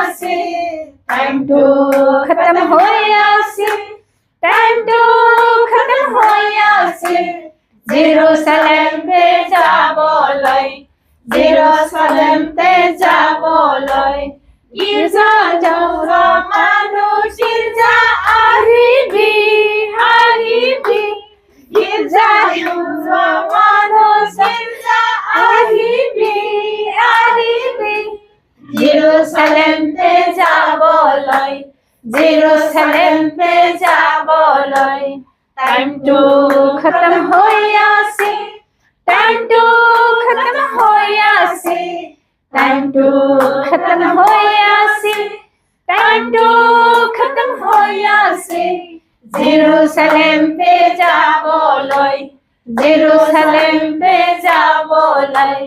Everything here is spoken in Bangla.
আসে, টাইম টু খতম হয়ে আসে, টাইম টু খতম হয়ে আসে। জেরুসালেম তে যাব লই, জেরুসালেম তে যাব লই। গির্জা যাওয়া মানুষ গির্জা আহিবি, আহিবি। গির্জা যাওয়া মানুষ গির্জা আহিবি, আহিবি। জেরুসালেম তে যাব লই, জেরুসালেম তে যাব লই। টাইম টু খতম হয়ে আসে, টাইম টু খতম হয়ে আসে, টাইম টু খতম হয়ে আসে, টাইম টু খতম হয়ে আসে। জেরুসালেম তে যাব লই, জেরুসালেম তে যাব লই।